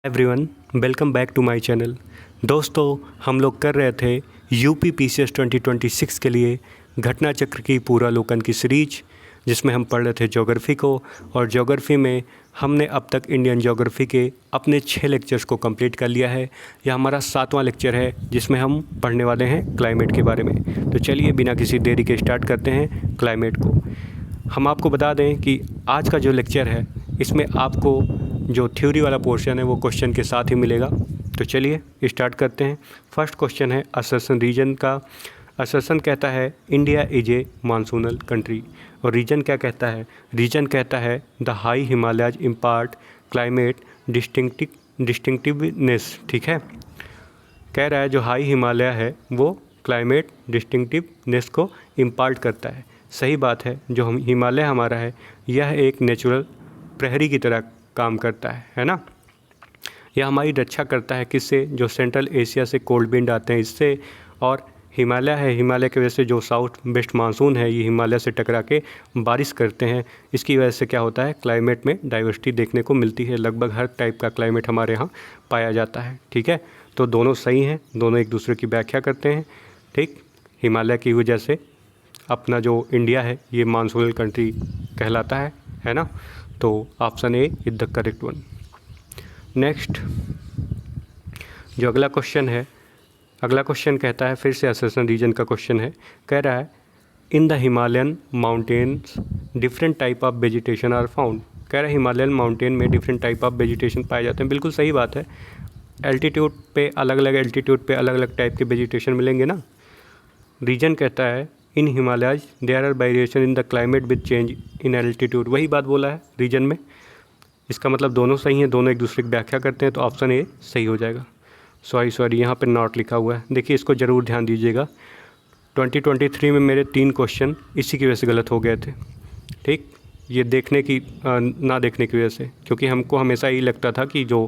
Everyone, welcome back to my channel. दोस्तों, हम लोग कर रहे थे यूपी पीसीएस 2026 के लिए घटना चक्र की पूर्वालोकन की सीरीज, जिसमें हम पढ़ रहे थे ज्योग्राफी को। और ज्योग्राफी में हमने अब तक इंडियन ज्योग्राफी के अपने 6 लेक्चर्स को कंप्लीट कर लिया है। यह हमारा 7वां लेक्चर है, जिसमें हम पढ़ने वाले हैं क्लाइमेट के बारे में। तो चलिए बिना किसी देरी के स्टार्ट करते हैं क्लाइमेट को। हम आपको बता दें कि आज का जो लेक्चर है, इसमें आपको जो थ्योरी वाला पोर्शन है वो क्वेश्चन के साथ ही मिलेगा। तो चलिए स्टार्ट करते हैं। फर्स्ट क्वेश्चन है असर्शन रीजन का। असर्शन कहता है India is a monsoonal country. और रीजन क्या कहता है? रीजन कहता है the high Himalayas impart climate distinctiveness. ठीक है, कह रहा है जो हाई हिमालय है वो क्लाइमेट डिस्टिंक्टिवनेस को इम्पार्ट करता है। सही बात है। जो हम हिमालय हमारा है, यह एक नेचुरल प्रहरी की तरह काम करता है ना। यह हमारी रक्षा करता है किससे? जो सेंट्रल एशिया से कोल्ड विंड आते हैं इससे। और हिमालय है, हिमालय की वजह से जो साउथ वेस्ट मानसून है, ये हिमालय से टकरा के बारिश करते हैं। इसकी वजह से क्या होता है, क्लाइमेट में डाइवर्सिटी देखने को मिलती है। लगभग हर टाइप का क्लाइमेट हमारे यहाँ पाया जाता है। ठीक है, तो दोनों सही हैं, दोनों एक दूसरे की व्याख्या करते हैं। ठीक, हिमालय की वजह से अपना जो इंडिया है ये मानसूनल कंट्री कहलाता है ना। तो option A is the correct one. Next जो अगला क्वेश्चन है, अगला क्वेश्चन कहता है, फिर से असर्शन रीजन का क्वेश्चन है। कह रहा है in the Himalayan mountains different type of vegetation are found. कह रहा है हिमालयन माउंटेन में डिफरेंट टाइप ऑफ वेजिटेशन पाए जाते हैं। बिल्कुल सही बात है। एल्टीट्यूड पे अलग अलग एल्टीट्यूड पे अलग अलग टाइप के वेजिटेशन मिलेंगे ना। रीजन कहता है in Himalayas there are variation in the climate with change in altitude. वही बात बोला है रीजन में। इसका मतलब दोनों सही हैं, दोनों एक दूसरे की व्याख्या करते हैं। तो ऑप्शन ए सही हो जाएगा। सॉरी यहाँ पे नॉट लिखा हुआ है। देखिए इसको ज़रूर ध्यान दीजिएगा। 2023 में मेरे 3 क्वेश्चन इसी की वजह से गलत हो गए थे। ठीक, ये देखने की ना देखने की वजह से, क्योंकि हमको हमेशा यही लगता था कि जो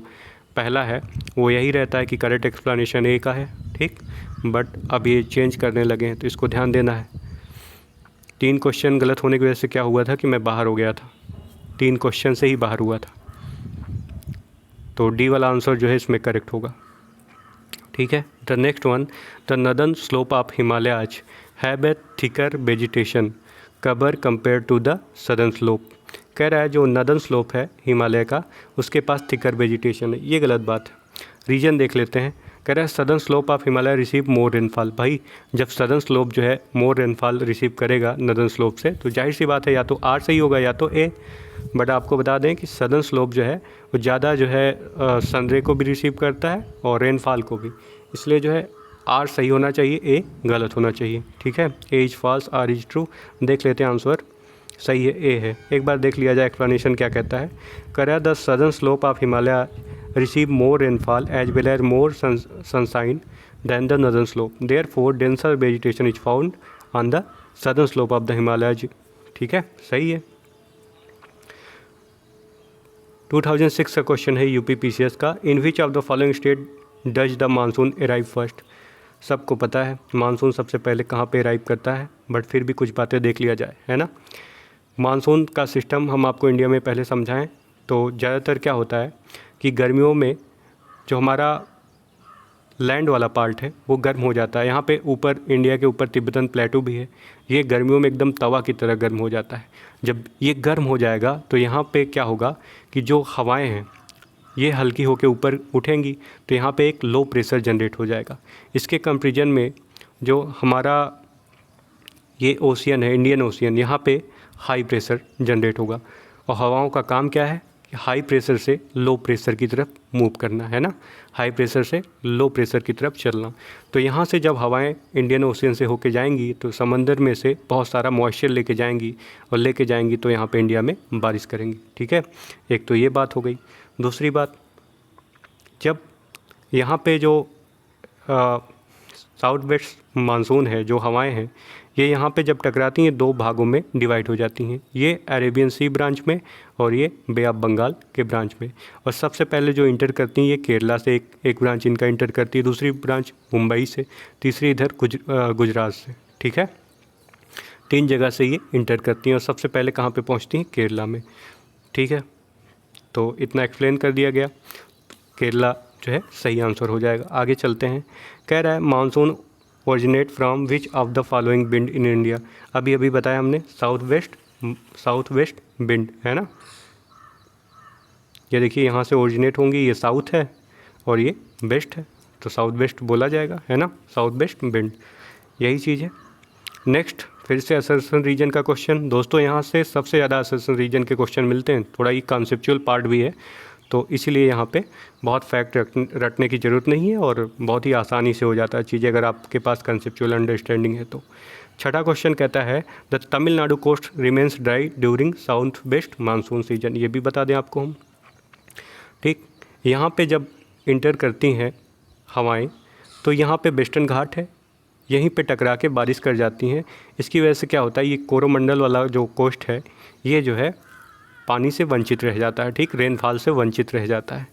पहला है वो यही रहता है कि करेक्ट एक्सप्लेनेशन ए का है। ठीक, बट अब ये चेंज करने लगे हैं, तो इसको ध्यान देना है। 3 क्वेश्चन गलत होने की वजह से क्या हुआ था कि मैं बाहर हो गया था। 3 क्वेश्चन से ही बाहर हुआ था। तो डी वाला आंसर जो है इसमें करेक्ट होगा। ठीक है, the next one, the northern slope of Himalayas have a thicker vegetation cover compare to the southern slope. कह रहा है जो नदर्न स्लोप है हिमालय का, उसके पास थिकर वेजिटेशन है। ये गलत बात है। रीजन देख लेते हैं। कह रहा है southern slope of Himalaya receive more rainfall. भाई जब सदर्न स्लोप जो है मोर रेनफॉल रिसीव करेगा नदर्न स्लोप से, तो जाहिर सी बात है या तो आर सही होगा या तो ए। बट आपको बता दें कि सदर्न स्लोप जो है वो ज़्यादा जो है सनरे को भी रिसीव करता है और रेनफॉल को भी। इसलिए जो है आर सही होना चाहिए, ए गलत होना चाहिए। ठीक है, A is false, R is true. देख लेते हैं आंसर। सही है, ए है। एक बार देख लिया जाए एक्सप्लेनेशन क्या कहता है। कह रहा है the southern slope of Himalaya receive more rainfall as well as more sunshine than the northern slope. Therefore, denser vegetation is found on the southern slope of the Himalayas. ठीक है, सही है। 2006 का क्वेश्चन है यूपी पीसीएस का। In which of the following state does the monsoon arrive first. सबको पता है मानसून सबसे पहले कहाँ पे अराइव करता है, बट फिर भी कुछ बातें देख लिया जाए, है ना। मानसून का सिस्टम हम आपको इंडिया में पहले समझाएं तो ज़्यादातर क्या होता है कि गर्मियों में जो हमारा लैंड वाला पार्ट है वो गर्म हो जाता है। यहाँ पे ऊपर इंडिया के ऊपर तिब्बतन प्लेटू भी है, ये गर्मियों में एकदम तवा की तरह गर्म हो जाता है। जब ये गर्म हो जाएगा तो यहाँ पे क्या होगा कि जो हवाएं हैं ये हल्की होकर ऊपर उठेंगी, तो यहाँ पे एक लो प्रेशर जनरेट हो जाएगा। इसके कंपेरिजन में जो हमारा ये ओशियन है, इंडियन ओशियन, यहाँ पे हाई प्रेशर जनरेट होगा। और हवाओं का काम क्या है, हाई प्रेशर से लो प्रेशर की तरफ मूव करना, है ना। हाई प्रेशर से लो प्रेशर की तरफ चलना। तो यहाँ से जब हवाएं इंडियन ओशियन से होके जाएंगी तो समंदर में से बहुत सारा मॉइस्चर लेके जाएंगी, और लेके जाएंगी तो यहाँ पे इंडिया में बारिश करेंगी। ठीक है, एक तो ये बात हो गई। दूसरी बात, जब यहाँ पे जो साउथ वेस्ट मानसून है, जो हवाएं हैं, ये यहाँ पे जब टकराती हैं 2 भागों में डिवाइड हो जाती हैं। ये अरेबियन सी ब्रांच में और ये बे ऑफ बंगाल के ब्रांच में। और सबसे पहले जो इंटर करती हैं ये केरला से एक ब्रांच इनका इंटर करती है, दूसरी ब्रांच मुंबई से, तीसरी इधर गुजरात से। ठीक है, 3 जगह से ये इंटर करती हैं और सबसे पहले कहाँ पे पहुँचती हैं, केरला में। ठीक है, तो इतना एक्सप्लेन कर दिया गया केरला जो है सही आंसर हो जाएगा। आगे चलते हैं। कह रहा है monsoon originate from which of the following wind in India. अभी अभी बताया हमने साउथ वेस्ट विंड है ना। ये देखिए यहाँ से ओरिजिनेट होंगी, ये साउथ है और ये वेस्ट है, तो साउथ वेस्ट बोला जाएगा है ना, साउथ वेस्ट विंड, यही चीज़ है। नेक्स्ट फिर से असर्शन रीजन का क्वेश्चन। दोस्तों यहाँ से सबसे ज़्यादा असर्शन रीजन के क्वेश्चन मिलते हैं, थोड़ा ये कॉन्सेप्चुअल पार्ट भी है, तो इसीलिए यहाँ पे बहुत फैक्ट रटने की ज़रूरत नहीं है और बहुत ही आसानी से हो जाता है चीज़ें अगर आपके पास कॉन्सेप्चुअल अंडरस्टैंडिंग है तो। छठा क्वेश्चन कहता है the Tamil Nadu coast remains dry during south west monsoon season. ये भी बता दें आपको हम, ठीक। यहाँ पे जब इंटर करती हैं हवाएं तो यहाँ पे वेस्टर्न घाट है, यहीं पे टकरा के बारिश कर जाती हैं। इसकी वजह से क्या होता है, ये कोरोमंडल वाला जो कोस्ट है ये जो है पानी से वंचित रह जाता है, ठीक, रेनफॉल से वंचित रह जाता है।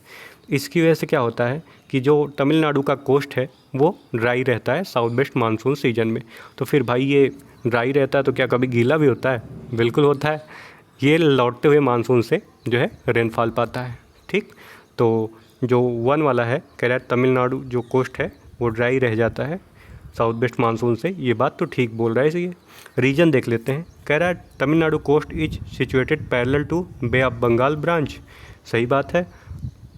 इसकी वजह से क्या होता है कि जो तमिलनाडु का कोस्ट है वो ड्राई रहता है साउथ वेस्ट मानसून सीजन में। तो फिर भाई ये ड्राई रहता है तो क्या कभी गीला भी होता है? बिल्कुल होता है। ये लौटते हुए मानसून से जो है रेनफॉल पाता है, ठीक। तो जो वन वाला है कह रहा है तमिलनाडु जो कोस्ट है वो ड्राई रह जाता है साउथ वेस्ट मानसून से, ये बात तो ठीक बोल रहा है इसी। रीजन देख लेते हैं। कह रहा है Tamil Nadu coast is situated parallel to Bay of Bengal branch. सही बात है,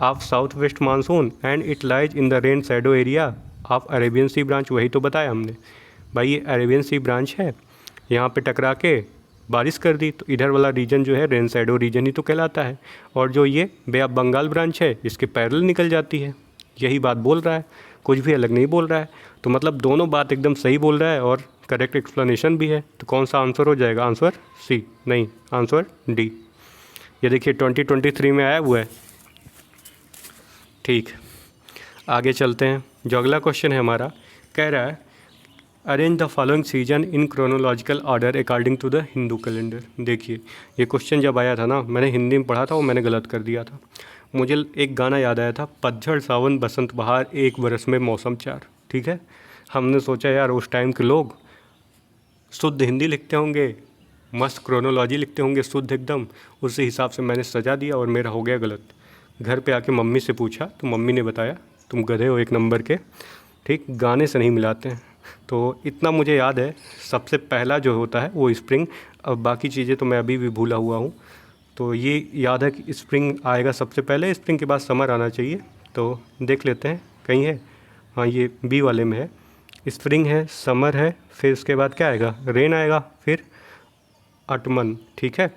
of south west monsoon and it lies in the rain shadow area of Arabian Sea branch. वही तो बताया हमने भाई, ये अरेबियन सी ब्रांच है, यहाँ पे टकरा के बारिश कर दी, तो इधर वाला रीजन जो है रेन शैडो रीजन ही तो कहलाता है। और जो ये बे ऑफ बंगाल ब्रांच है इसके पैरेलल निकल जाती है, यही बात बोल रहा है, कुछ भी अलग नहीं बोल रहा है। तो मतलब दोनों बात एकदम सही बोल रहा है और करेक्ट एक्सप्लेनेशन भी है। तो कौन सा आंसर हो जाएगा? आंसर सी नहीं, आंसर डी। ये देखिए 2023 में आया हुआ है, ठीक। आगे चलते हैं। जो अगला क्वेश्चन है हमारा कह रहा है arrange the following season in chronological order according to the Hindu calendar. देखिए ये क्वेश्चन जब आया था ना, मैंने हिंदी में पढ़ा था और मैंने गलत कर दिया था। मुझे एक गाना याद आया था, पतझड़ सावन बसंत बहार एक बरस में मौसम चार, ठीक है। हमने सोचा यार उस टाइम के लोग शुद्ध हिंदी लिखते होंगे, मस्त क्रोनोलॉजी लिखते होंगे शुद्ध एकदम, उसी हिसाब से मैंने सजा दिया और मेरा हो गया गलत। घर पे आके मम्मी से पूछा तो मम्मी ने बताया तुम गधे हो एक नंबर के, ठीक, गाने से नहीं मिलाते हैं। तो इतना मुझे याद है, सबसे पहला जो होता है वो स्प्रिंग, अब बाकी चीज़ें तो मैं अभी भी भूला हुआ हूँ। तो ये याद है कि स्प्रिंग आएगा सबसे पहले, स्प्रिंग के बाद समर आना चाहिए। तो देख लेते हैं कहीं है, हाँ ये बी वाले में है, स्प्रिंग है, समर है, फिर उसके बाद क्या आएगा, रेन आएगा, फिर ऑटमन, ठीक है,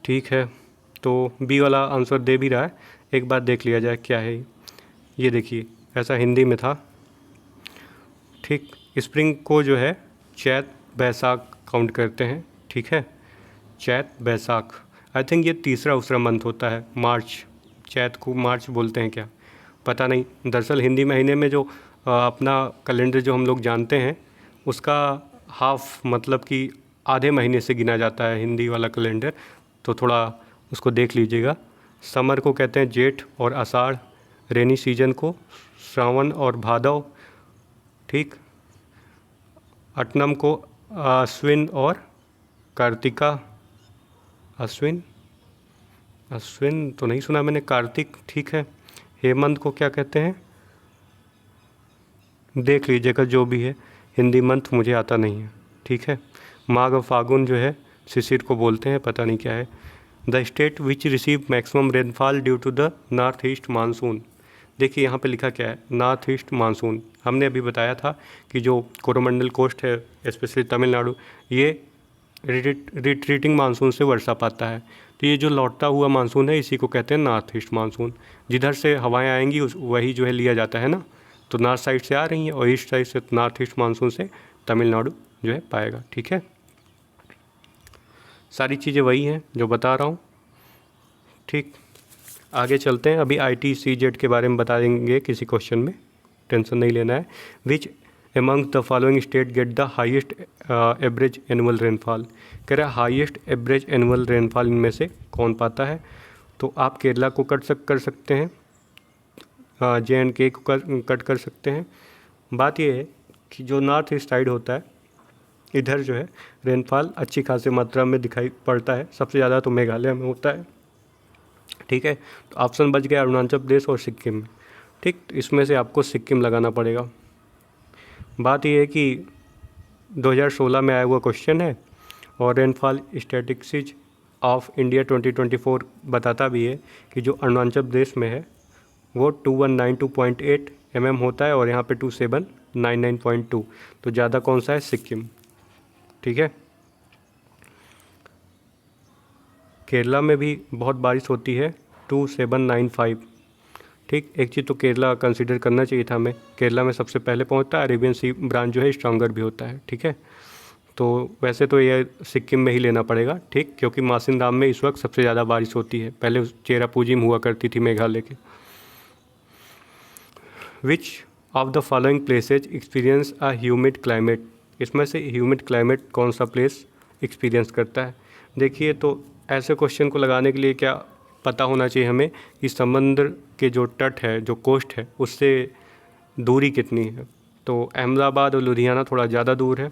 ठीक है। तो बी वाला आंसर दे भी रहा है, एक बार देख लिया जाए क्या है। ये देखिए ऐसा हिंदी में था, ठीक। स्प्रिंग को जो है चैत बैसाख काउंट करते हैं, ठीक है, चैत बैसाख। आई थिंक ये तीसरा उसरा मंथ होता है, मार्च, चैत को मार्च बोलते हैं क्या, पता नहीं। दरअसल हिंदी महीने में जो अपना कैलेंडर जो हम लोग जानते हैं उसका हाफ मतलब कि आधे महीने से गिना जाता है हिंदी वाला कैलेंडर, तो थोड़ा उसको देख लीजिएगा। समर को कहते हैं जेठ और आषाढ़, रेनी सीजन को श्रावण और भादव, ठीक। अट्टनम को अश्विन और कार्तिका, अश्विन तो नहीं सुना मैंने, कार्तिक, ठीक है। हेमंत को क्या कहते हैं, देख लीजिएगा जो भी है, हिंदी मंथ मुझे आता नहीं है, ठीक है। माघ और फागुन जो है शिशिर को बोलते हैं, पता नहीं क्या है। The state which receive maximum rainfall due to the north east monsoon. देखिए यहाँ पे लिखा क्या है, नॉर्थ ईस्ट मानसून। हमने अभी बताया था कि जो कोरोमंडल कोस्ट है स्पेशली तमिलनाडु, ये रिट्रीटिंग मानसून से वर्षा पाता है। तो ये जो लौटता हुआ मानसून है इसी को कहते हैं नॉर्थ ईस्ट मानसून। जिधर से हवाएं आएंगी वही जो है लिया जाता है ना, तो नॉर्थ साइड से आ रही हैं और ईस्ट साइड से नॉर्थ ईस्ट मानसून से तमिलनाडु जो है पाएगा, ठीक है। सारी चीज़ें वही हैं जो बता रहा हूँ, ठीक। आगे चलते हैं। अभी ITCZ के बारे में बता देंगे किसी क्वेश्चन में, टेंशन नहीं लेना है। Which among the following state get the highest average annual rainfall. कह रहा है हाईएस्ट एवरेज एनुअल रेनफॉल इनमें से कौन पाता है? तो आप केरला को कर सकते हैं, JNK को कट कर सकते हैं। बात ये है कि जो नॉर्थ ईस्ट साइड होता है इधर जो है रेनफॉल अच्छी खासी मात्रा में दिखाई पड़ता है, सबसे ज़्यादा तो मेघालय में होता है, ठीक है, तो ऑप्शन बच गया अरुणाचल प्रदेश और सिक्किम। ठीक, तो इसमें से आपको सिक्किम लगाना पड़ेगा। बात यह है कि 2016 में आया हुआ क्वेश्चन है और रेनफॉल स्टैटिस्टिक्स ऑफ इंडिया 2024 बताता भी है कि जो अरुणाचल प्रदेश में है वो 2192.8 होता है और यहाँ पे 2799.2, तो ज़्यादा कौन सा है, सिक्किम। ठीक है, केरला में भी बहुत बारिश होती है 2795। ठीक, एक चीज़ तो केरला कंसीडर करना चाहिए था हमें, केरला में सबसे पहले पहुंचता है, अरेबियन सी ब्रांच जो है स्ट्रॉन्गर भी होता है। ठीक है, तो वैसे तो ये सिक्किम में ही लेना पड़ेगा। ठीक, क्योंकि मासिनराम में इस वक्त सबसे ज़्यादा बारिश होती है, पहले चेरापूंजी में हुआ करती थी मेघालय के। विच of the following places experience a humid climate, इसमें से ह्यूमिड क्लाइमेट कौन सा प्लेस एक्सपीरियंस करता है। देखिए, तो ऐसे क्वेश्चन को लगाने के लिए क्या पता होना चाहिए हमें कि समुद्र के जो तट है, जो कोस्ट है, उससे दूरी कितनी है। तो अहमदाबाद और लुधियाना थोड़ा ज़्यादा दूर है।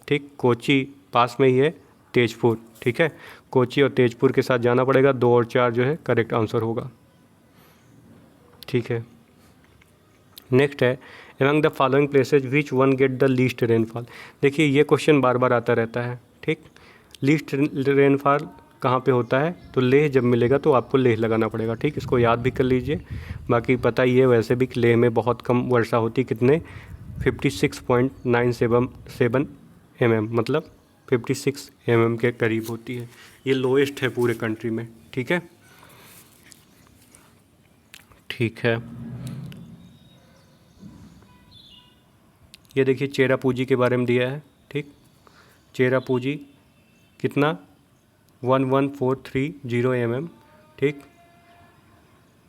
ठीक, कोची पास में ही है, तेजपुर। ठीक है, कोची और तेजपुर के साथ जाना पड़ेगा, 2 और 4 जो है करेक्ट आंसर होगा। ठीक है, नेक्स्ट है among the following places which one get the least rainfall. देखिए, ये क्वेश्चन बार बार आता रहता है। ठीक, लीस्ट रेनफॉल कहाँ पे होता है, तो लेह जब मिलेगा तो आपको लेह लगाना पड़ेगा। ठीक, इसको याद भी कर लीजिए। बाकी पता ही है वैसे भी कि लेह में बहुत कम वर्षा होती, कितने 56.977 मतलब 56 के करीब होती है। ये लोएस्ट है पूरे कंट्री में। ठीक है, ठीक है, ये देखिए चेरापूंजी के बारे में दिया है। ठीक, चेरापूंजी कितना 11430 ठीक,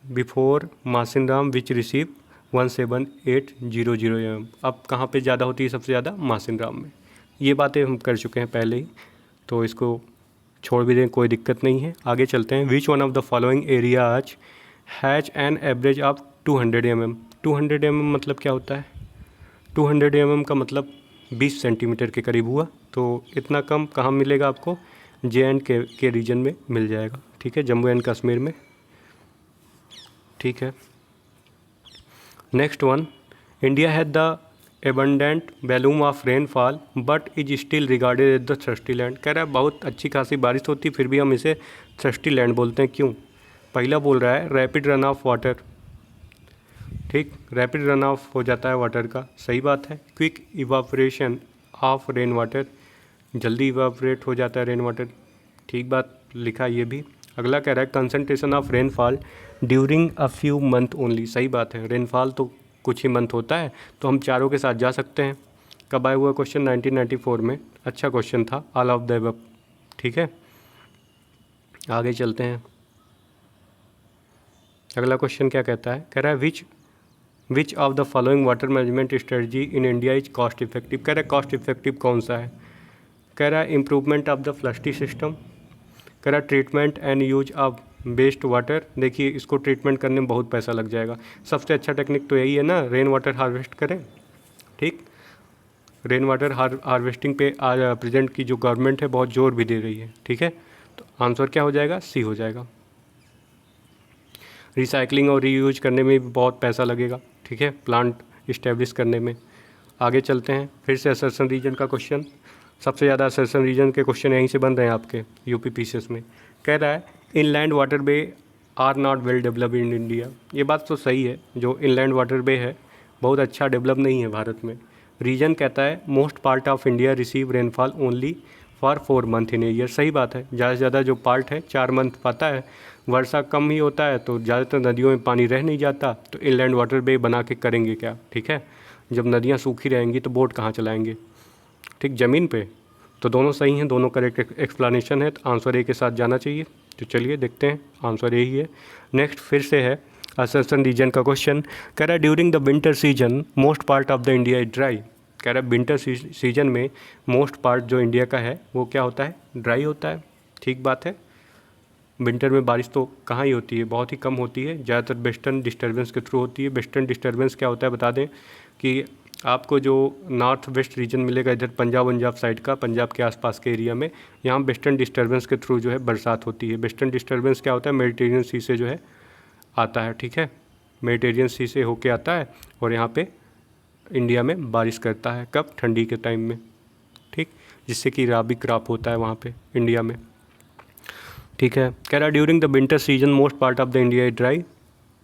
बिफोर मासिनराम विच रिसीव 17800 अब कहाँ पे ज़्यादा होती है, सबसे ज़्यादा मासिनराम में। ये बातें हम कर चुके हैं पहले ही, तो इसको छोड़ भी दें, कोई दिक्कत नहीं है। आगे चलते हैं। विच one of the following areas has an average of 200 mm मतलब क्या होता है, 200 mm का मतलब 20 सेंटीमीटर के करीब हुआ। तो इतना कम कहाँ मिलेगा आपको, JNK के रीजन में मिल जाएगा। ठीक है, जम्मू एंड कश्मीर में। ठीक है, next one, India has the abundant volume of rainfall but is still regarded as the thirsty land. कह रहा है बहुत अच्छी खासी बारिश होती फिर भी हम इसे थर्स्टी लैंड बोलते हैं, क्यों। पहला बोल रहा है रैपिड रन ऑफ वाटर। ठीक, रैपिड रन ऑफ हो जाता है वाटर का, सही बात है। Quick evaporation of rain water, जल्दी इवापोरेट हो जाता है रेन वाटर, ठीक बात लिखा ये भी। अगला कह रहा है concentration of rainfall during a few month only, सही बात है। रेनफॉल तो कुछ ही मंथ होता है, तो हम चारों के साथ जा सकते हैं। कब आया हुआ क्वेश्चन, 1994 में। अच्छा क्वेश्चन था, ऑल ऑफ द अबव। ठीक है, आगे चलते हैं। अगला क्वेश्चन क्या कहता है, कह रहा है which of the following water management strategy in India is cost effective. कह रहा है कॉस्ट इफेक्टिव कौन सा है, कह रहा है इम्प्रूवमेंट ऑफ द फ्लस्टी सिस्टम, कह रहा है treatment and use of waste water. देखिए, इसको ट्रीटमेंट करने में बहुत पैसा लग जाएगा। सबसे अच्छा टेक्निक तो यही है ना, रेन वाटर हार्वेस्ट करें। ठीक, रेन वाटर हार्वेस्टिंग पे आज प्रेजेंट की जो गवर्नमेंट है बहुत जोर भी दे रही है। ठीक है, तो आंसर क्या हो जाएगा, सी हो जाएगा। रिसाइकलिंग और रीयूज करने में भी बहुत पैसा लगेगा। ठीक है, प्लांट इस्टेब्लिश करने में। आगे चलते हैं, फिर से असर्सन रीजन का क्वेश्चन। सबसे ज़्यादा असर्सन रीजन के क्वेश्चन यहीं से बन रहे हैं आपके यूपी PCS में। कह रहा है inland water way are not well develop in India. ये बात तो सही है, जो इनलैंड वाटर वे है बहुत अच्छा डेवलप नहीं है भारत में। रीजन कहता है most part of India receive rainfall only for 4 month in a year. सही बात है, ज़्यादा से ज़्यादा जो पार्ट है 4 मंथ पाता है। वर्षा कम ही होता है तो ज़्यादातर नदियों में पानी रह नहीं जाता, तो इनलैंड वाटर वे बना के करेंगे क्या। ठीक है, जब नदियाँ सूखी रहेंगी तो बोट कहाँ चलाएंगे। ठीक, ज़मीन पे। तो दोनों सही हैं, दोनों करेक्ट एक्सप्लेनेशन है, तो आंसर ए के साथ जाना चाहिए। तो चलिए देखते हैं, आंसर ए ही है। नेक्स्ट फिर से है असर्सन रीजन का क्वेश्चन। कह रहा है during the winter season most part of the India is dry. कह रहा है विंटर सीजन में मोस्ट पार्ट जो इंडिया का है वो क्या होता है, ड्राई होता है। ठीक बात है, विंटर में बारिश तो कहाँ ही होती है, बहुत ही कम होती है, ज़्यादातर वेस्टर्न डिस्टर्बेंस के थ्रू होती है। वेस्टर्न डिस्टर्बेंस क्या होता है बता दें कि आपको जो नॉर्थ वेस्ट रीजन मिलेगा इधर पंजाब साइड का, पंजाब के आसपास के एरिया में, यहाँ वेस्टर्न डिस्टर्बेंस के थ्रू जो है बरसात होती है। वेस्टर्न डिस्टर्बेंस क्या होता है, मेडिटेरियन सी से जो है आता है, ठीक है, मेडिटेरियन सी से होके आता है और यहाँ पे इंडिया में बारिश करता है। कब, ठंडी के टाइम में, ठीक, जिससे कि राबी क्रॉप होता है वहाँ पे इंडिया में, ठीक है। कह रहा है during the winter season most part of the India is dry,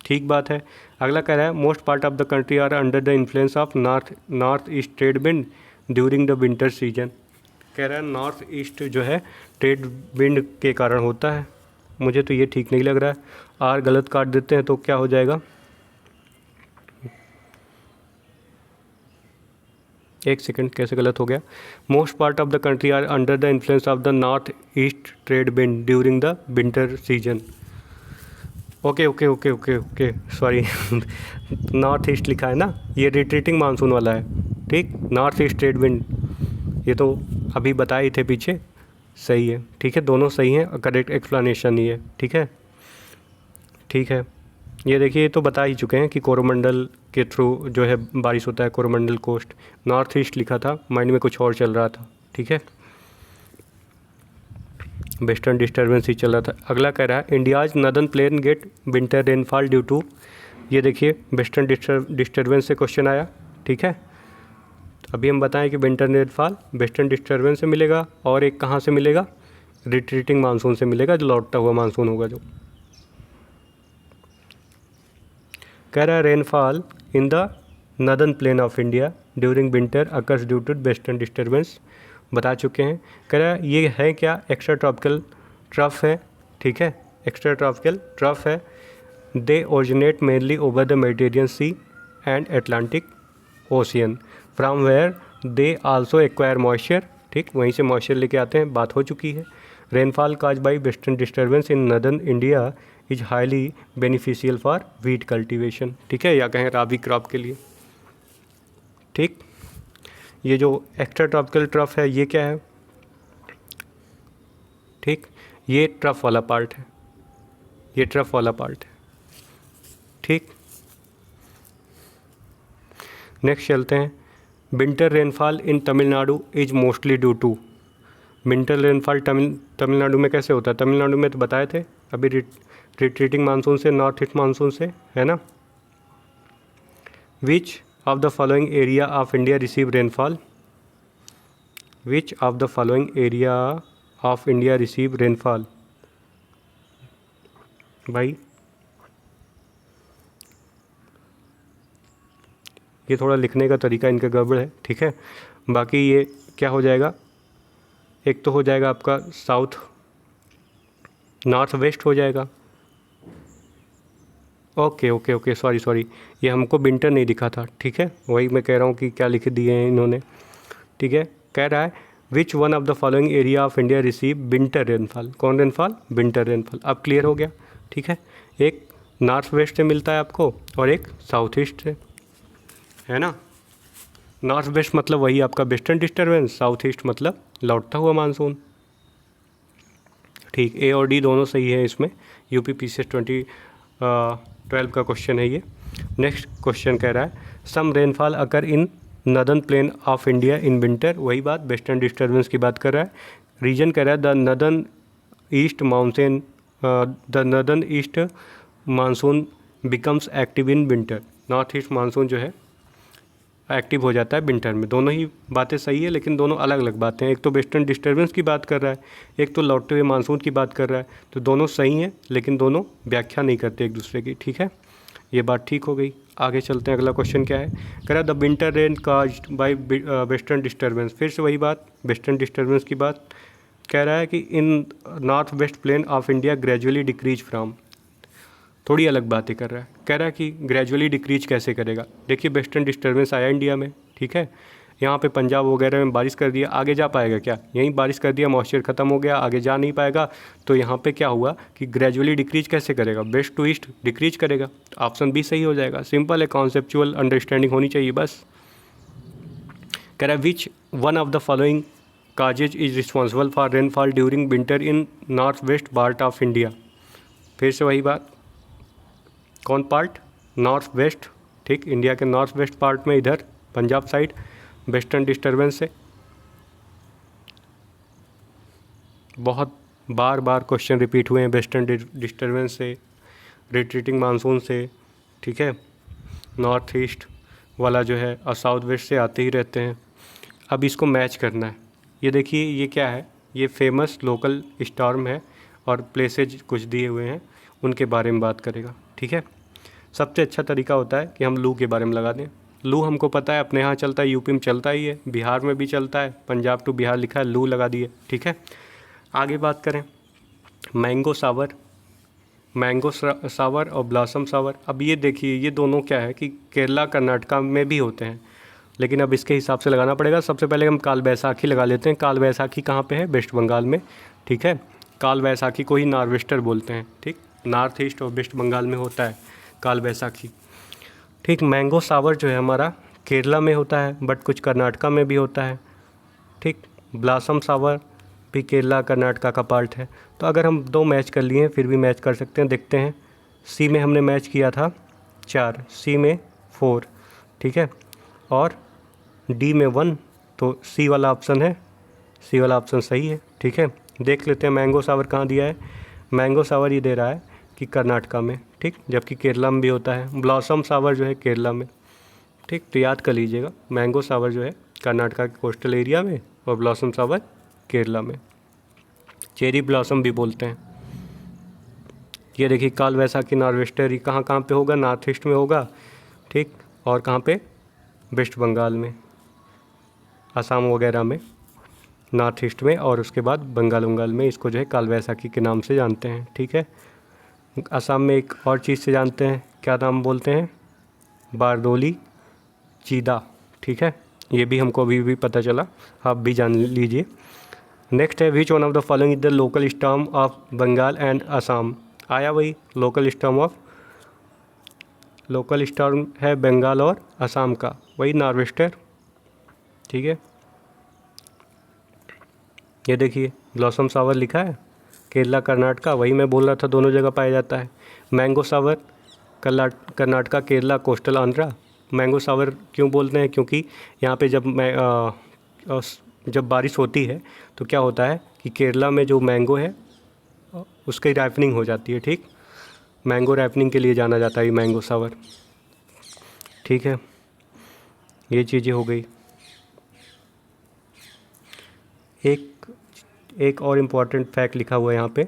ठीक बात है। अगला कह रहा है most part of the country are under the influence of north east trade wind during the winter season. कह रहा है नॉर्थ ईस्ट जो है ट्रेड विंड के कारण होता है। मुझे तो ये ठीक नहीं लग रहा है, आर गलत काट देते हैं तो क्या हो जाएगा, एक सेकंड, कैसे गलत हो गया। Most part of the country are under the influence of the north east trade wind during the winter season. Okay okay okay okay okay sorry north east लिखा है ना, ये रिट्रीटिंग मानसून वाला है, ठीक, नॉर्थ ईस्ट ट्रेड विंड, ये तो अभी बताए थे पीछे, सही है, ठीक है, दोनों सही हैं, करेक्ट एक्सप्लेनेशन ही है, ठीक है, ठीक है। ये देखिए, ये तो बता ही चुके हैं कि कोरोमंडल के थ्रू जो है बारिश होता है, कोरोमंडल कोस्ट, नॉर्थ ईस्ट लिखा था, माइंड में कुछ और चल रहा था, ठीक है, वेस्टर्न डिस्टर्बेंस ही चल रहा था। अगला कह रहा है India's northern plain get winter rainfall due to, ये देखिए वेस्टर्न डिस्टर्बेंस से क्वेश्चन आया, ठीक है। अभी हम बताएं कि विंटर रेनफॉल वेस्टर्न डिस्टर्बेंस से मिलेगा और एक कहाँ से मिलेगा, रिट्रीटिंग मानसून से मिलेगा, जो लौटता हुआ मानसून होगा जो। कह रहा है rainfall in the northern plain of India during winter occurs due to western disturbance, बता चुके हैं। कह रहा है ये है क्या, एक्स्ट्रा ट्रॉपिकल ट्रफ है, ठीक है, एक्स्ट्रा ट्रॉपिकल ट्रफ है। They originate mainly over the Mediterranean sea and Atlantic ocean from where they also acquire moisture, ठीक, वहीं से मॉइस्चर लेके आते हैं, बात हो चुकी है। Rainfall cause by western disturbance in northern India is highly beneficial for wheat cultivation, ठीक है, या कहें राबी क्रॉप के लिए, ठीक। ये जो एक्स्ट्रा ट्रॉपिकल ट्रफ है ये क्या है, ठीक, ये ट्रफ वाला पार्ट है, ये ट्रफ वाला पार्ट है, ठीक। नेक्स्ट चलते हैं, winter rainfall in Tamil Nadu is mostly due to, winter rainfall Tamil Nadu में कैसे होता है, तमिलनाडु में तो बताए थे अभी, रिट्रीटिंग मानसून से, नॉर्थ ईस्ट मानसून से, है ना। विच of the following area of India receive rainfall, which of the following area of India receive rainfall, भाई ये थोड़ा लिखने का तरीका इनका गड़बड़ है, ठीक है। बाकी ये क्या हो जाएगा, एक तो हो जाएगा आपका साउथ नॉर्थ वेस्ट हो जाएगा, ओके ओके ओके सॉरी ये हमको विंटर नहीं दिखा था, ठीक है, वही मैं कह रहा हूँ कि क्या लिख दिए हैं इन्होंने, ठीक है। कह रहा है which one of the following area of India receive winter rainfall, कौन रेनफॉल, विंटर रेनफॉल, अब क्लियर हो गया, ठीक है। एक नॉर्थ वेस्ट से मिलता है आपको और एक साउथ ईस्ट से, है ना। नॉर्थ वेस्ट मतलब वही आपका वेस्टर्न डिस्टर्बेंस, साउथ ईस्ट मतलब लौटता हुआ मानसून, ठीक। ए और डी दोनों सही है इसमें, यूपी PCS 2012 का क्वेश्चन है ये। नेक्स्ट क्वेश्चन कह रहा है some rainfall occur in northern plain of India in winter, वही बात, वेस्टर्न डिस्टर्बेंस की बात कर रहा है। रीजन कह रहा है the northern east mountain, the northern east monsoon becomes active in winter, north east monsoon जो है एक्टिव हो जाता है विंटर में। दोनों ही बातें सही है लेकिन दोनों अलग अलग बातें हैं, एक तो वेस्टर्न डिस्टर्बेंस की बात कर रहा है, एक तो लौटते हुए मानसून की बात कर रहा है, तो दोनों सही हैं लेकिन दोनों व्याख्या नहीं करते एक दूसरे की, ठीक है, ये बात ठीक हो गई। आगे चलते हैं, अगला क्वेश्चन क्या है, कह रहा है the winter rain caused by western disturbance, फिर से वही बात, वेस्टर्न डिस्टर्बेंस की बात। कह रहा है कि in north west plain of India gradually decrease from, थोड़ी अलग बातें कर रहा है। कह रहा है कि ग्रेजुअली डिक्रीज कैसे करेगा, देखिए वेस्टर्न डिस्टर्बेंस आया इंडिया में, ठीक है, यहाँ पे पंजाब वगैरह में बारिश कर दिया, आगे जा पाएगा क्या, यहीं बारिश कर दिया, मॉइस्चर ख़त्म हो गया, आगे जा नहीं पाएगा, तो यहाँ पे क्या हुआ कि ग्रेजुअली डिक्रीज कैसे करेगा, वेस्ट टू ईस्ट डिक्रीज करेगा, तो ऑप्शन बी सही हो जाएगा, सिंपल है, कॉन्सेप्चुअल अंडरस्टैंडिंग होनी चाहिए बस। कह रहा है which one of the following causes is responsible for rainfall during winter in north west part of India, फिर से वही बात, कौन पार्ट, नॉर्थ वेस्ट, ठीक, इंडिया के नॉर्थ वेस्ट पार्ट में इधर पंजाब साइड वेस्टर्न डिस्टर्बेंस से। बहुत बार बार क्वेश्चन रिपीट हुए हैं वेस्टर्न डिस्टर्बेंस से, रिट्रीटिंग मानसून से, ठीक है, नॉर्थ ईस्ट वाला जो है और साउथ वेस्ट से आते ही रहते हैं। अब इसको मैच करना है। ये देखिए ये क्या है, ये फेमस लोकल स्टॉर्म है और प्लेसेज कुछ दिए हुए हैं, उनके बारे में बात करेगा, ठीक है। सबसे अच्छा तरीका होता है कि हम लू के बारे में लगा दें। लू हमको पता है अपने यहाँ चलता है, यूपी में चलता ही है, बिहार में भी चलता है, पंजाब टू बिहार लिखा है, लू लगा दिए, ठीक है। आगे बात करें मैंगो सावर, मैंगो सावर और ब्लॉसम सावर। अब ये देखिए ये दोनों क्या है कि केरला कर्नाटका में भी होते हैं, लेकिन अब इसके हिसाब से लगाना पड़ेगा। सबसे पहले हम काल बैसाखी लगा लेते हैं। काल बैसाखी कहाँ पे है? वेस्ट बंगाल में, ठीक है। काल बैसाखी को ही नार्वेस्टर बोलते हैं, ठीक। नॉर्थ ईस्ट और वेस्ट बंगाल में होता है काल बैसाखी, ठीक। मैंगो सावर जो है हमारा केरला में होता है, बट कुछ कर्नाटका में भी होता है, ठीक। ब्लॉसम सावर भी केरला कर्नाटका का पार्ट है। तो अगर हम 2 मैच कर लिए हैं, फिर भी मैच कर सकते हैं, देखते हैं। सी में हमने मैच किया था 4, सी में 4, ठीक है, और डी में 1, तो सी वाला ऑप्शन है, सी वाला ऑप्शन सही है, ठीक है। देख लेते हैं मैंगो सावर कहाँ दिया है। मैंगो सावर ये दे रहा है कि कर्नाटका में, ठीक, जबकि केरला में भी होता है। ब्लॉसम सावर जो है केरला में, ठीक। तो याद कर लीजिएगा मैंगो सावर जो है कर्नाटका के कोस्टल एरिया में और ब्लॉसम सावर केरला में। चेरी ब्लॉसम भी बोलते हैं। ये देखिए काल बैसाखी नार्वेस्टर ये कहाँ कहाँ पे होगा? नॉर्थ ईस्ट में होगा, ठीक, और कहाँ पे? वेस्ट बंगाल में, असम वगैरह में, नॉर्थ ईस्ट में, और उसके बाद बंगाल में इसको जो है काल बैसाखी के नाम से जानते हैं, ठीक है। असम में एक और चीज़ से जानते हैं, क्या नाम बोलते हैं? बारदोली चीदा, ठीक है। ये भी हमको अभी भी पता चला, आप भी जान लीजिए। नेक्स्ट है which one of the following is the local storm of Bengal and Assam. आया वही लोकल स्टॉर्म है बंगाल और असम का, वही नार्वेस्टर, ठीक है। ये देखिए ब्लॉसम सावर लिखा है केरला कर्नाटका, वही मैं बोल रहा था, दोनों जगह पाया जाता है। मैंगो सावर कर्नाटका केरला कोस्टल आंध्रा। मैंगो सावर क्यों बोलते हैं? क्योंकि यहाँ पे जब बारिश होती है तो क्या होता है कि केरला में जो मैंगो है उसकी राइपनिंग हो जाती है, ठीक। मैंगो राइपनिंग के लिए जाना जाता है ये मैंगो सावर, ठीक है। ये चीज़ें हो गई। एक और इम्पॉर्टेंट फैक्ट लिखा हुआ है यहाँ पे।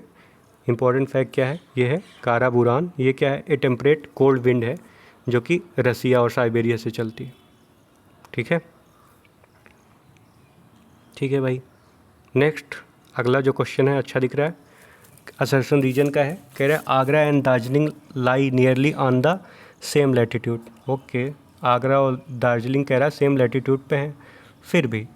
इम्पॉर्टेंट फैक्ट क्या है? ये है कारा बुरान। ये क्या है? ए टेम्परेट कोल्ड विंड है जो कि रसिया और साइबेरिया से चलती है, ठीक है, ठीक है भाई। नेक्स्ट अगला जो क्वेश्चन है अच्छा दिख रहा है, असर्शन रीजन का है। कह रहा है Agra and Darjeeling lie nearly on the same latitude. Okay, Agra और दार्जिलिंग कह रहा है सेम लैटिट्यूड पे हैं, फिर भी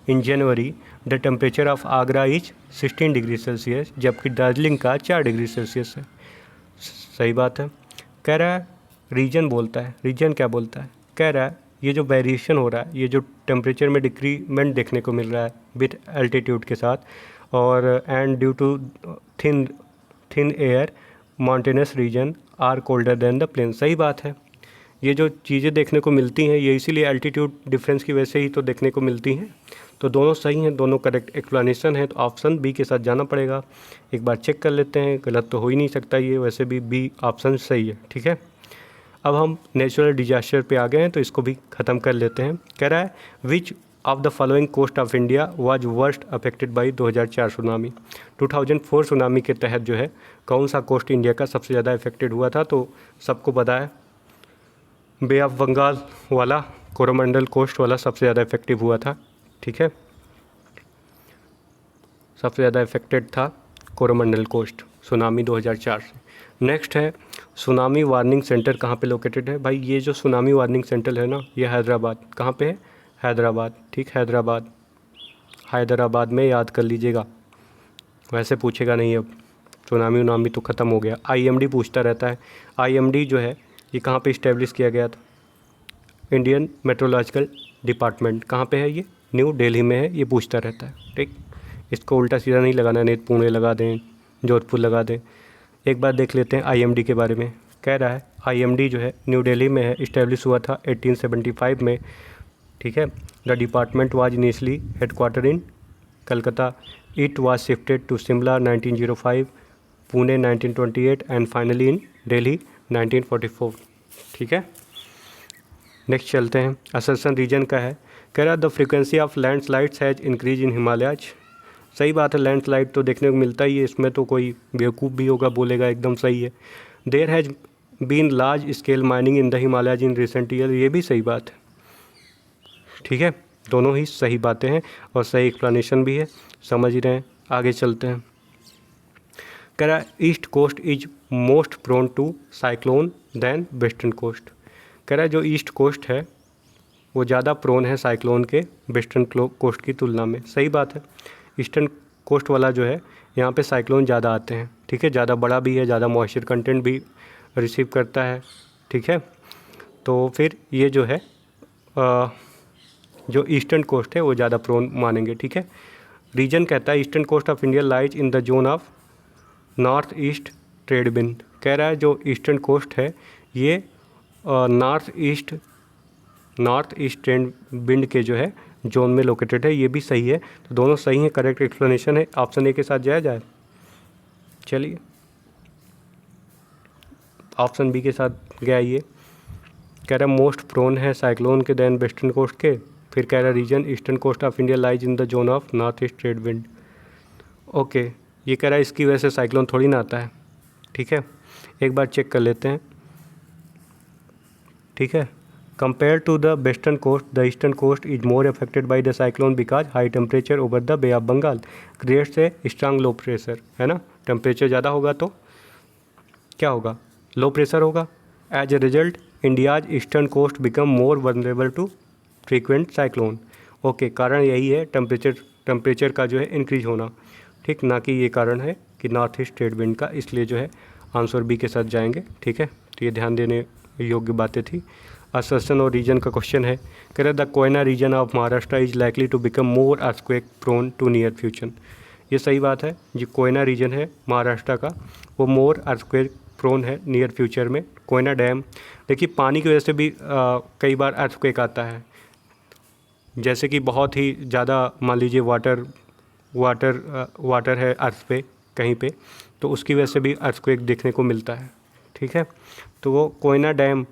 in January the temperature of Agra is 16 degree Celsius, जबकि दार्जिलिंग का 4 डिग्री सेल्सियस है। सही बात है। कह रहा है रीजन बोलता है, रीजन क्या बोलता है? कह रहा है ये जो वेरिएशन हो रहा है, ये जो टेम्परेचर में डिक्रीमेंट देखने को मिल रहा है विथ एल्टीट्यूड के साथ, और and due to thin air mountainous region are colder than the plain. सही बात है। ये जो चीज़ें देखने को मिलती हैं ये इसीलिए एल्टीट्यूड डिफरेंस की वजह से ही तो देखने को मिलती हैं। तो दोनों सही हैं, दोनों करेक्ट एक्सप्लेनेशन है, तो ऑप्शन बी के साथ जाना पड़ेगा। एक बार चेक कर लेते हैं, गलत तो हो ही नहीं सकता ये, वैसे भी बी ऑप्शन सही है, ठीक है। अब हम नेचुरल डिजास्टर पे आ गए हैं तो इसको भी ख़त्म कर लेते हैं। कह रहा है which of the following coast of India was worst affected by 2004 tsunami. 2004 tsunami के तहत जो है कौन सा कोस्ट इंडिया का सबसे ज़्यादा इफेक्टेड हुआ था? तो सबको पता है बे ऑफ बंगाल वाला, कोरोमंडल कोस्ट वाला सबसे ज़्यादा इफेक्टिव हुआ था, ठीक है। सबसे ज़्यादा इफेक्टेड था कोरोमंडल कोस्ट सुनामी 2004 से। नेक्स्ट है सुनामी वार्निंग सेंटर कहाँ पे लोकेटेड है? भाई ये जो सुनामी वार्निंग सेंटर है ना, ये हैदराबाद। कहाँ पे है? हैदराबाद, ठीक, हैदराबाद में याद कर लीजिएगा, वैसे पूछेगा नहीं अब, सुनामी तो ख़त्म हो गया। IMD पूछता रहता है। IMD जो है ये कहाँ पे इस्टेब्लिश किया गया था? Indian meteorological department. कहाँ पे है ये? न्यू दिल्ली में है। ये पूछता रहता है, ठीक। इसको उल्टा सीधा नहीं लगाना, नहीं पुणे लगा दें, जोधपुर लगा दें। एक बार देख लेते हैं IMD के बारे में। कह रहा है IMD जो है न्यू दिल्ली में है, इस्टेब्लिश हुआ था 1875 में। ठीक है। The department was initially headquarter in Calcutta, it was shifted to Shimla 1905, Pune 1928 and finally in Delhi 1944। ठीक है, नेक्स्ट चलते हैं। असर्शन रीजन का है, कह रहा the frequency of landslides has increase in Himalayas. सही बात है, लैंडस्लाइड तो देखने को मिलता ही है, इसमें तो कोई बेवकूफ़ भी होगा बोलेगा एकदम सही है। There has been large scale mining in the Himalayas in recent year, ये भी सही बात है। ठीक है, दोनों ही सही बातें हैं और सही एक्सप्लेनेशन भी है, समझ ही रहे हैं। आगे चलते हैं। कह रहा east coast is most prone to cyclone than western coast. कह रहा है जो ईस्ट कोस्ट है वो ज़्यादा प्रोन है साइक्लोन के वेस्टर्न कोस्ट की तुलना में। सही बात है, ईस्टर्न कोस्ट वाला जो है यहाँ पे साइक्लोन ज़्यादा आते हैं। ठीक है, ज़्यादा बड़ा भी है, ज़्यादा मॉइस्चर कंटेंट भी रिसीव करता है। ठीक है, तो फिर ये जो है जो ईस्टर्न कोस्ट है वो ज़्यादा प्रोन मानेंगे। ठीक है, रीजन कहता है eastern coast of India lies in the zone of north east trade wind. कह रहा है जो ईस्टर्न कोस्ट है ये नॉर्थ ईस्ट ट्रेड विंड के जो है जोन में लोकेटेड है, ये भी सही है। तो दोनों सही हैं, करेक्ट एक्सप्लेनेशन है। ऑप्शन ए के साथ जाया जाए, चलिए ऑप्शन बी के साथ गया ये। कह रहा मोस्ट प्रोन है साइक्लोन के दैन वेस्टर्न कोस्ट के, फिर कह रहा region eastern coast of India lies in the zone of north east trade wind. Okay, ये कह रहा है इसकी वजह से साइक्लोन थोड़ी ना आता है। ठीक है, एक बार चेक कर लेते हैं। ठीक है, compare to the western coast the eastern coast is more affected by the cyclone because high temperature over the bay of Bengal creates a strong low pressure. है ना, टेम्परेचर ज़्यादा होगा तो क्या होगा, लो प्रेशर होगा। As a result India's eastern coast become more vulnerable to frequent cyclone. Okay, कारण यही है टेम्परेचर का जो है इंक्रीज होना। ठीक, ना कि ये कारण है कि नॉर्थ ईस्ट ट्रेड विंड का, इसलिए जो है आंसर बी के साथ जाएंगे। ठीक है, तो ये ध्यान देने योग्य बातें थी। असर्शन और रीजन का क्वेश्चन है, कह रहे the Koyna region of Maharashtra is likely to become more earthquake prone to near future. ये सही बात है, जो कोयना रीजन है महाराष्ट्र का वो मोर अर्थक्वेक प्रोन है नियर फ्यूचर में। कोयना डैम, देखिए पानी की वजह से भी कई बार अर्थक्वेक आता है, जैसे कि बहुत ही ज़्यादा मान लीजिए वाटर है अर्थ पे कहीं पे, तो उसकी वजह से भी अर्थक्वेक देखने को मिलता है। ठीक है, तो वो कोयना डैम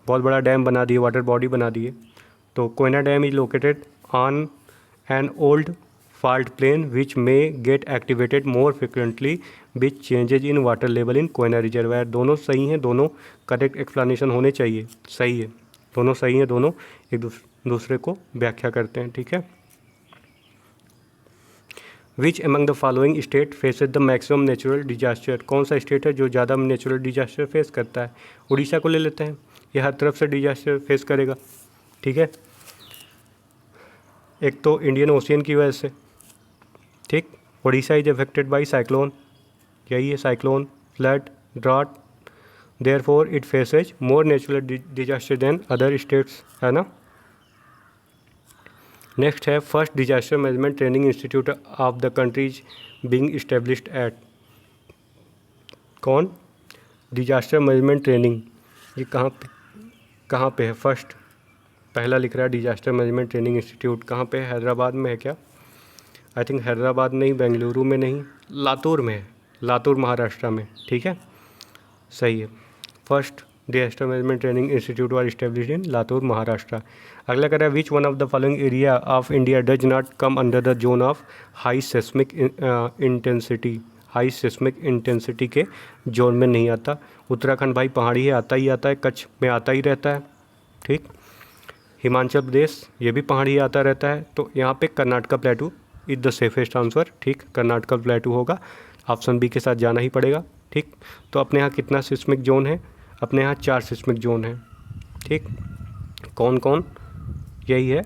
बहुत बड़ा डैम बना दिए, वाटर बॉडी बना दिए। तो Koyna dam is located on an old fault plain which may get activated more frequently with changes in water level in Koyna reservoir. दोनों सही हैं, दोनों करेक्ट एक्सप्लेनेशन होने चाहिए। सही है, दोनों सही हैं, दोनों एक दूसरे को व्याख्या करते हैं। ठीक है, which among the following state faces the maximum natural disaster. कौन सा स्टेट है जो ज़्यादा नेचुरल डिजास्टर फेस करता है। उड़ीसा को ले लेते हैं, ये हर तरफ से डिजास्टर फेस करेगा। ठीक है, एक तो इंडियन ओशियन की वजह से। ठीक, Orissa is affected by cyclone, यही है cyclone, flood, drought, therefore it faces more natural disaster than other states. है ना। नेक्स्ट है first disaster management training institute of the country's being established at. कौन, डिजास्टर मैनेजमेंट ट्रेनिंग, ये कहाँ पे है। फर्स्ट पहला लिख रहा है डिजास्टर मैनेजमेंट ट्रेनिंग इंस्टीट्यूट, कहाँ पे है, हैदराबाद में है क्या। आई थिंक हैदराबाद नहीं, बेंगलुरु में नहीं, लातूर में है, लातूर महाराष्ट्र में। ठीक है, सही है, first disaster management training institute were established in Latur Maharashtra. अगला कह रहा है which one of the following area of India does not come under the zone of high seismic intensity. High seismic intensity के जोन में नहीं आता। उत्तराखंड भाई पहाड़ी है, आता ही आता है, कच्छ में आता ही रहता है। ठीक, हिमाचल प्रदेश ये भी पहाड़ी आता रहता है। तो यहाँ पे Karnataka प्लेटू is the safest answer. ठीक, कर्नाटका प्लेटू होगा, ऑप्शन बी के साथ जाना ही पड़ेगा। ठीक, तो अपने यहाँ कितना सिस्मिक जोन है, अपने यहाँ 4 सिस्मिक जोन है। ठीक, कौन कौन, यही है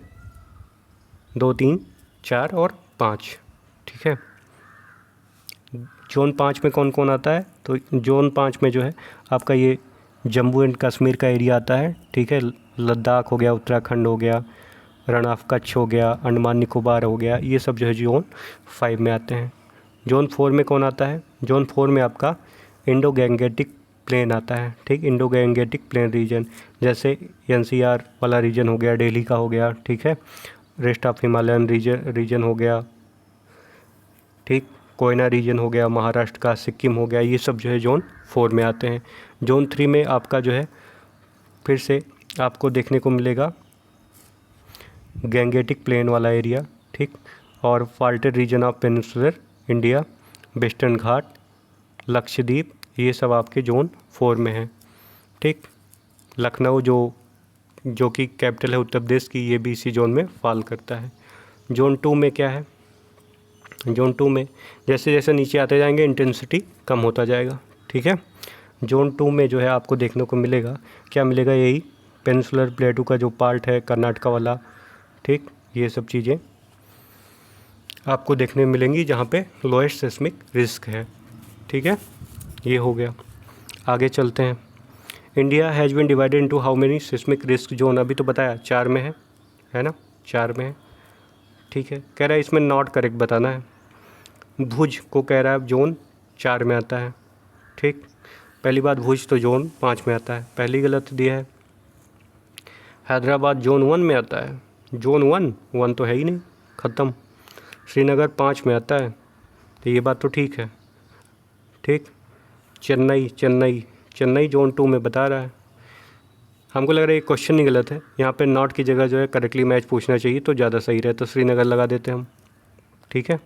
2, 3, 4 और 5। ठीक है, जोन 5 में कौन कौन आता है, तो जोन 5 में जो है आपका ये जम्मू एंड कश्मीर का एरिया आता है। ठीक है, लद्दाख हो गया, उत्तराखंड हो गया, रण ऑफ कच्छ हो गया, अंडमान निकोबार हो गया, ये सब जो है जोन 5 में आते हैं। जोन 4 में कौन आता है, जोन 4 में आपका इंडो गैंगेटिक प्लेन आता है, ठीक, इंडो गैंगेटिक प्लेन रीजन, जैसे एनसीआर वाला रीजन हो गया, दिल्ली का हो गया, ठीक है, रेस्ट ऑफ हिमालयन रीजन हो गया, ठीक, कोयना रीजन हो गया महाराष्ट्र का, सिक्किम हो गया, ये सब जो है जोन 4 में आते हैं। जोन 3 में आपका जो है फिर से आपको देखने को मिलेगा गैंगेटिक प्लेन वाला एरिया, ठीक, और faulted region of peninsular India, western ghat, Lakshadweep, ये सब आपके जोन 4 में है, ठीक। लखनऊ जो कि कैपिटल है उत्तर प्रदेश की, ये भी इसी जोन में फॉल करता है। जोन 2 में क्या है, जोन 2 में जैसे जैसे नीचे आते जाएंगे इंटेंसिटी कम होता जाएगा, ठीक है। जोन 2 में जो है आपको देखने को मिलेगा, क्या मिलेगा, यही पेनिनसुलर प्लेटू का जो पार्ट है कर्नाटका वाला, ठीक, ये सब चीज़ें आपको देखने में मिलेंगी जहाँ पे लोएस्ट सिस्मिक रिस्क है, ठीक है। ये हो गया, आगे चलते हैं। India has been divided into how many seismic risk zone, अभी तो बताया 4 में है ना, 4 में है, ठीक है। कह रहा है इसमें नॉट करेक्ट बताना है, भुज को कह रहा है जोन 4 में आता है, ठीक। पहली बात, भुज तो जोन 5 में आता है, पहली गलत दिया है। हैदराबाद जोन 1 में आता है, जोन 1 तो है ही नहीं, ख़त्म। श्रीनगर 5 में आता है, तो ये बात तो ठीक है, ठीक। चेन्नई जोन 2 में बता रहा है। हमको लग रहा है ये क्वेश्चन ही गलत है, यहाँ पे नॉट की जगह जो है करेक्टली मैच पूछना चाहिए तो ज़्यादा सही रहे, तो श्रीनगर लगा देते हम, ठीक है।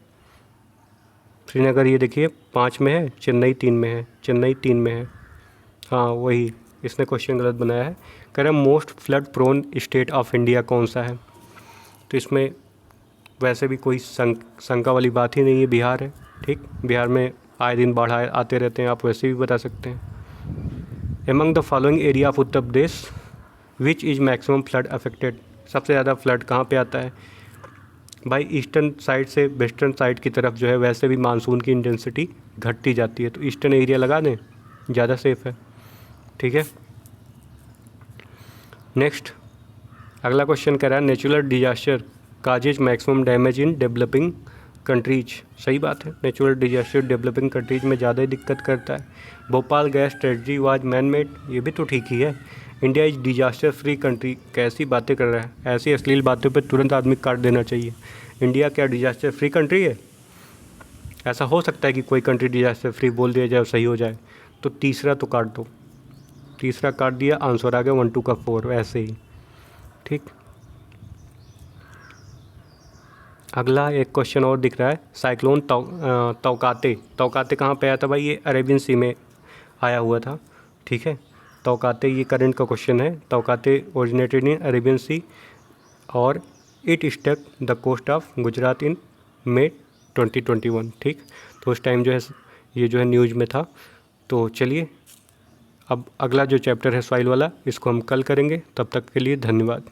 श्रीनगर ये देखिए 5 में है, चेन्नई 3 में है, चेन्नई 3 में है, हाँ वही, इसने क्वेश्चन गलत बनाया है। कह रहा है most flood prone state of India कौन सा है, तो इसमें वैसे भी कोई शंका वाली बात ही नहीं है, बिहार है, ठीक। बिहार में आए दिन बाढ़ आते रहते हैं, आप वैसे भी बता सकते हैं। Among the following area of Uttar Pradesh which is maximum flood affected, सबसे ज़्यादा फ्लड कहाँ पे आता है भाई, ईस्टर्न साइड से वेस्टर्न साइड की तरफ जो है वैसे भी मानसून की इंटेंसिटी घटती जाती है, तो ईस्टर्न एरिया लगा दें, ज़्यादा सेफ है, ठीक है। नेक्स्ट अगला क्वेश्चन कह रहा है natural disaster causes maximum damage in developing countries, सही बात है, नेचुरल डिजास्टर डेवलपिंग कंट्रीज में ज़्यादा ही दिक्कत करता है। Bhopal gas tragedy was man made, ये भी तो ठीक ही है। India is disaster free country, कैसी बातें कर रहा है, ऐसी अश्लील बातों पे तुरंत आदमी काट देना चाहिए। इंडिया क्या डिजास्टर फ्री कंट्री है? ऐसा हो सकता है कि कोई कंट्री डिजास्टर फ्री बोल दिया जाए और सही हो जाए, तो तीसरा तो काट दो, तीसरा काट दिया, आंसर आ गया 1 2 का 4, ऐसे ही, ठीक। अगला एक क्वेश्चन और दिख रहा है, साइक्लोन तौकाते कहाँ पे आया था भाई, ये अरेबियन सी में आया हुआ था, ठीक है। तौकाते ये करंट का क्वेश्चन है, तौकाते ओरिजिनेटेड इन अरेबियन सी और it stuck the coast of Gujarat in May 2021, ठीक। तो उस टाइम जो है ये जो है न्यूज़ में था। तो चलिए अब अगला जो चैप्टर है सॉइल वाला, इसको हम कल करेंगे, तब तक के लिए धन्यवाद।